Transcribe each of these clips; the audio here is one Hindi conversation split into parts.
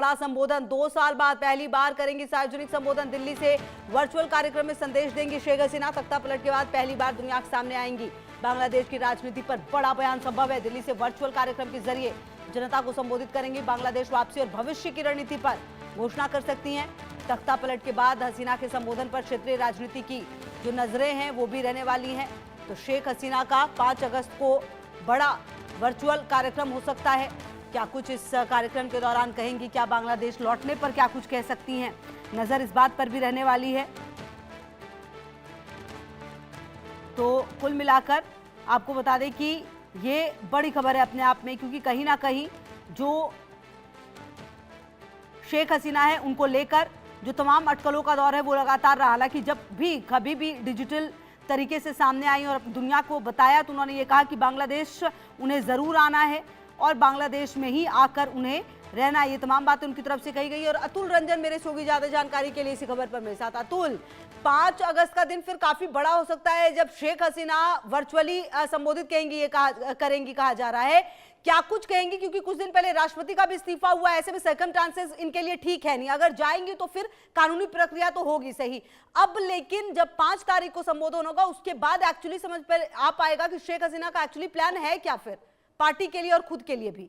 बड़ा संबोधन 2 साल बाद पहली बार करेंगी सार्वजनिक संबोधन। दिल्ली से वर्चुअल कार्यक्रम में संदेश देंगी शेख हसीना। तख्ता पलट के बाद पहली बार दुनिया के सामने आएंगी। बांग्लादेश की राजनीति पर बड़ा बयान संभव है। दिल्ली से वर्चुअल कार्यक्रम के जरिए जनता को संबोधित करेंगी। बांग्लादेश वापसी और भविष्य की रणनीति पर घोषणा कर सकती हैं। तख्ता पलट के बाद हसीना के संबोधन पर क्षेत्रीय राजनीति की जो नजरें हैं वो भी रहने वाली हैं। तो शेख हसीना का 5 अगस्त को बड़ा वर्चुअल कार्यक्रम हो सकता है। क्या कुछ इस कार्यक्रम के दौरान कहेंगी, क्या बांग्लादेश लौटने पर क्या कुछ कह सकती हैं, नजर इस बात पर भी रहने वाली है। तो कुल मिलाकर आपको बता दें कि ये बड़ी खबर है अपने आप में, क्योंकि कहीं ना कहीं जो शेख हसीना है उनको लेकर जो तमाम अटकलों का दौर है वो लगातार रहा। हालांकि जब भी कभी भी डिजिटल तरीके से सामने आई और दुनिया को बताया तो उन्होंने ये कहा कि बांग्लादेश उन्हें ज़रूर आना है और बांग्लादेश में ही आकर उन्हें रहना। ये तमाम बातें उनकी तरफ से कही गई। और अतुल रंजन मेरे से होगी ज्यादा जानकारी के लिए इसी खबर पर मेरे साथ। अतुल, 5 अगस्त का दिन फिर काफी बड़ा हो सकता है जब शेख हसीना वर्चुअली संबोधित कहेंगी, ये करेंगी कहा जा रहा है। क्या कुछ कहेंगी, क्योंकि कुछ दिन पहले राष्ट्रपति का भी इस्तीफा हुआ है, ऐसे में सर्कमस्टांसेस इनके लिए ठीक है नहीं। अगर जाएंगी तो फिर कानूनी प्रक्रिया तो होगी सही। अब लेकिन जब 5 तारीख को संबोधन होगा उसके बाद एक्चुअली समझ पर आ पाएगा कि शेख हसीना का एक्चुअली प्लान है क्या, फिर पार्टी के लिए और खुद के लिए भी।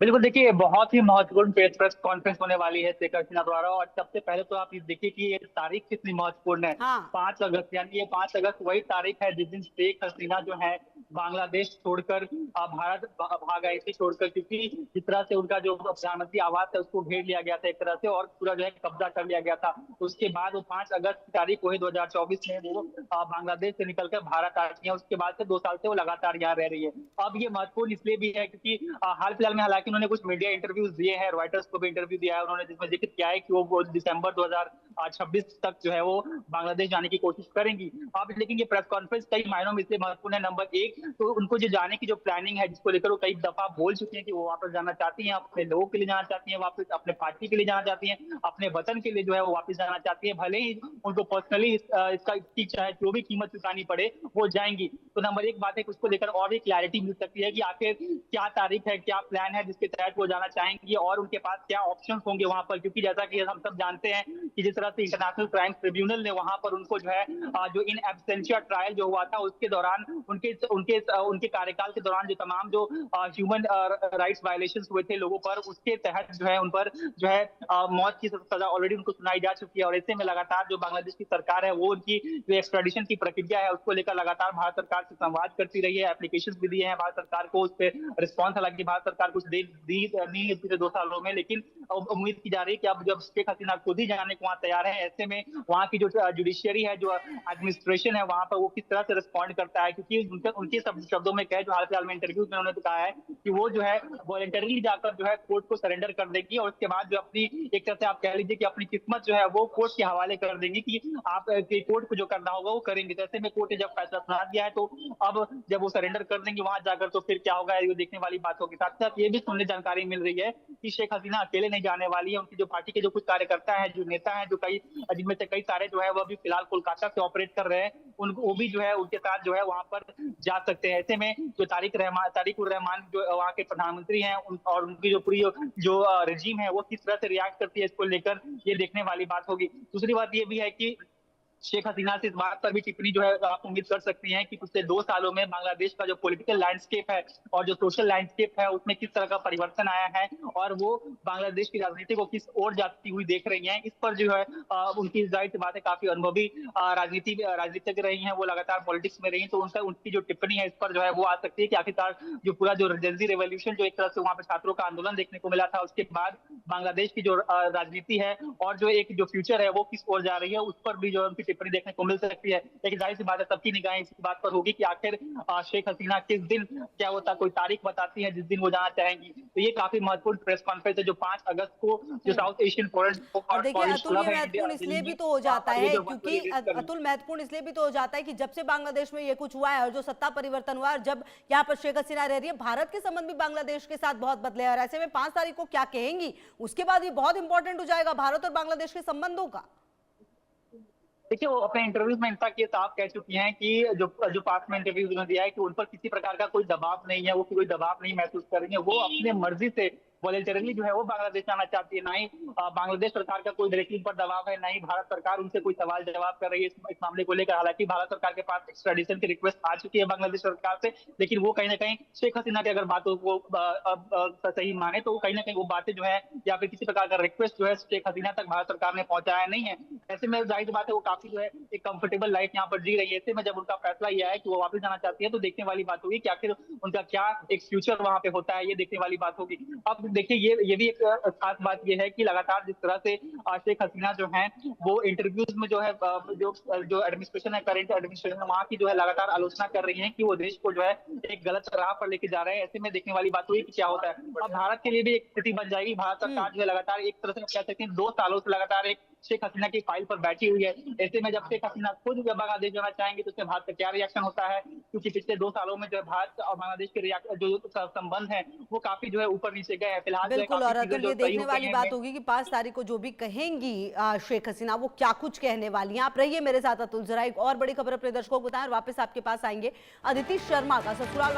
बिल्कुल, देखिए बहुत ही महत्वपूर्ण प्रेस कॉन्फ्रेंस होने वाली है शेख हसीना द्वारा। और सबसे पहले तो आप ये देखिए कि ये तारीख कितनी महत्वपूर्ण है। हाँ। 5 अगस्त, यानी ये 5 अगस्त वही तारीख है जिस दिन शेख हसीना जो है बांग्लादेश छोड़कर भारत भाग आई थी, छोड़कर, क्योंकि जिस तरह से उनका जो प्रधानमंत्री आवास है उसको घेर लिया गया था एक तरह से, और पूरा जो है कब्जा कर लिया गया था। उसके बाद वो 5 अगस्त की तारीख वही 2024 में वो बांग्लादेश से निकलकर भारत आती है। उसके बाद से 2 साल से वो लगातार यहाँ रह रही है। अब ये महत्वपूर्ण इसलिए भी है क्योंकि हाल फिलहाल में हालांकि उन्होंने कुछ मीडिया इंटरव्यूज दिए हैं, रॉयटर्स को भी इंटरव्यू दिया है उन्होंने, जिसमें जिक्र किया है कि वो दिसंबर 2026 तक जो है वो बांग्लादेश जाने की कोशिश करेंगी। अब लेकिन ये प्रेस कॉन्फ्रेंस कई मायनों में इसलिए महत्वपूर्ण है। नंबर 1 तो उनको जो जाने की जो प्लानिंग है, जिसको लेकर वो कई दफा बोल चुकी हैं कि वो वापस जाना चाहती हैं, अपने लोगों के लिए जाना चाहती हैं, वापस अपने पार्टी के लिए जाना चाहती हैं, अपने वतन के लिए जो है वो वापस जाना चाहती है। भले ही उनको पर्सनली इसकी चाहे जो भी कीमत चुकानी पड़े वो जाएंगी। तो नंबर 1 बात है कि उसको लेकर और भी क्लैरिटी मिल सकती है कि आखिर क्या तारीख है, क्या प्लान है जिसके तहत वो जाना चाहेंगी और उनके पास क्या ऑप्शंस होंगे वहां पर। क्योंकि जैसा कि हम सब जानते हैं कि जिस तरह से इंटरनेशनल क्राइम ट्रिब्यूनल ने वहां पर उनको जो है जो इन एब्सेंशिया ट्रायल जो हुआ था उसके दौरान उनके उनके उनके कार्यकाल के दौरान जो तमाम जो ह्यूमन राइट्स वायलेशंस हुए थे लोगों पर, उसके तहत जो है उन पर जो है मौत की सजा ऑलरेडी उनको सुनाई जा चुकी है। और ऐसे में लगातार जो बांग्लादेश की सरकार है वो उनकी जो एक्स्ट्राडिशन की प्रक्रिया है उसको लेकर लगातार भारत सरकार से संवाद करती रही है, एप्लीकेशन भी दिए हैं भारत सरकार को। उस पर रिस्पॉन्स हालांकि भारत सरकार कुछ दी नहीं है पिछले 2 सालों में, लेकिन उम्मीद की जा रही है कि अब जब शेख हसीना खुद ही जाने को वहां तैयार है, ऐसे में वहां की जो जुडिशियरी है, जो एडमिनिस्ट्रेशन है वहां पर, वो किस तरह से रिस्पॉन्ड करता है। क्योंकि उनके शब्दों में कहे, जो हाल फिलहाल में इंटरव्यू में उन्होंने कहा है कि वो जो है वॉलंटरली जाकर जो है कोर्ट को सरेंडर कर देगी और उसके बाद जो अपनी एक तरह से आप कह लीजिए कि अपनी किस्मत जो है वो कोर्ट के हवाले कर देंगी कि आप कोर्ट को जो करना होगा वो करेंगे। तो ऐसे में कोर्ट ने जब फैसला सुना दिया है तो अब जब वो सरेंडर कर देंगे वहां जाकर तो फिर क्या होगा ये देखने वाली बात होगी। साथ साथ ये भी सुनने जानकारी मिल रही है कि शेख हसीना अकेले नहीं जाने वाली है। उनकी जो पार्टी के जो कुछ कार्यकर्ता हैं, जो नेता हैं, जो कई जिनमें से कई सारे जो है वो अभी फिलहाल कोलकाता से ऑपरेट कर रहे हैं, उनको वो भी जो है उनके साथ जो है वहां पर जा सकते हैं। ऐसे में जो तारिक उर रहमान जो वहाँ के प्रधानमंत्री हैं और उनकी जो पूरी जो रेजिम है वो किस तरह से रिएक्ट करती है इसको लेकर ये देखने वाली बात होगी। दूसरी बात ये भी है कि शेख हसीना से इस बात पर भी टिप्पणी जो है आप उम्मीद कर सकती हैं कि पिछले 2 सालों में बांग्लादेश का जो पॉलिटिकल लैंडस्केप है और जो सोशल लैंडस्केप है उसमें किस तरह का परिवर्तन आया है और वो बांग्लादेश की राजनीति को किस ओर जाती हुई देख रही हैं। इस पर जो है उनकी जाहिर सी बात है काफी अनुभवी राजनीतिज्ञ रही हैं, वो लगातार पॉलिटिक्स में रही, तो उनकी जो टिप्पणी है इस पर जो है वो आ सकती है कि आखिरकार जो पूरा जो जेनजी रेवोल्यूशन जो एक तरह से वहाँ पे छात्रों का आंदोलन देखने को मिला था, उसके बाद बांग्लादेश की जो राजनीति है और जो एक जो फ्यूचर है वो किस ओर जा रही है, उस पर भी जो उनकी टिप्पणी देखने को मिल सकती है। लेकिन जाहिर सी बात है सबकी निगाहें इस बात पर होगी कि आखिर शेख हसीना किस दिन क्या होता, कोई तारीख बताती है जिस दिन वो जाना चाहेंगी। तो ये काफी महत्वपूर्ण प्रेस कॉन्फ्रेंस है जो 5 अगस्त को जो साउथ एशियन फोरम और देखिए अतुल, ये महत्वपूर्ण इसलिए भी तो हो जाता है क्योंकि अतुल महत्वपूर्ण इसलिए भी तो हो जाता है कि जब से बांग्लादेश में ये कुछ हुआ है और जो सत्ता परिवर्तन हुआ है और जब यहाँ पर शेख हसीना रह रही है, भारत के संबंध भी बांग्लादेश के साथ बहुत बदले और ऐसे में 5 तारीख को क्या कहेंगी उसके बाद ये बहुत इंपॉर्टेंट हो जाएगा भारत और बांग्लादेश के संबंधों का। देखिए वो अपने इंटरव्यूज में इनफैक्ट ये साफ कह चुकी हैं कि जो पास में इंटरव्यूज उन्होंने दिया है कि उन पर किसी प्रकार का कोई दबाव नहीं है, वो कोई दबाव नहीं महसूस कर रही है, वो अपने मर्जी से वॉलंटरली जो है वो बांग्लादेश जाना चाहती है। ना ही बांग्लादेश सरकार का कोई डायरेक्टली पर दबाव है, ना ही भारत सरकार उनसे कोई सवाल जवाब कर रही है इस मामले को लेकर। हालांकि भारत सरकार के पास एक्स्ट्राडिशन की रिक्वेस्ट आ चुकी है बांग्लादेश सरकार से, लेकिन वो कहीं ना कहीं शेख हसीना की अगर बातों को सही माने तो कहीं ना कहीं वो बातें जो है या फिर किसी प्रकार का रिक्वेस्ट जो है शेख हसीना तक भारत सरकार ने पहुंचाया नहीं है। ऐसे में जाहिर सी बात है वो काफी जो है एक कंफर्टेबल लाइफ यहाँ पर जी रही है। ऐसे में जब उनका फैसला यह है कि वो वापस जाना चाहती है तो देखने वाली बात होगी कि आखिर उनका क्या एक फ्यूचर वहां पे होता है, ये देखने वाली बात होगी। अब देखिए ये भी एक खास बात ये है कि लगातार जिस तरह से शेख हसीना जो है वो इंटरव्यूज में जो है जो जो एडमिनिस्ट्रेशन है, करंट एडमिनिस्ट्रेशन वहां की जो है लगातार आलोचना कर रही है कि वो देश को जो है एक गलत राह पर लेके जा रहे हैं। ऐसे में देखने वाली बात हुई कि क्या होता है। अब भारत के लिए भी एक स्थिति बन जाएगी। भारत सरकार जो है लगातार एक तरह से कह सकते हैं 2 सालों से लगातार एक शेख हसीना की फाइल पर बैठी हुई है। ऐसे में जब शेख हसीना खुद बांग्लादेश जाना चाहेंगे तो उसमें भारत का क्या रिएक्शन होता है, क्योंकि पिछले 2 सालों में जो है भारत और बांग्लादेश के जो संबंध है वो काफी जो है ऊपर नीचे गए हैं। फिलहाल जो है बिल्कुल, काफी और चीजें अतुल जो ये सही देखने हो गई वाली हैं बात होगी कि 5 तारीख को जो भी कहेंगी शेख हसीना वो क्या कुछ कहने वाली हैं। आप रहिए मेरे साथ अतुल, जरा एक और बड़ी खबर अपने दर्शकों को बताएं और वापस आपके पास आएंगे। अदिति शर्मा का ससुराल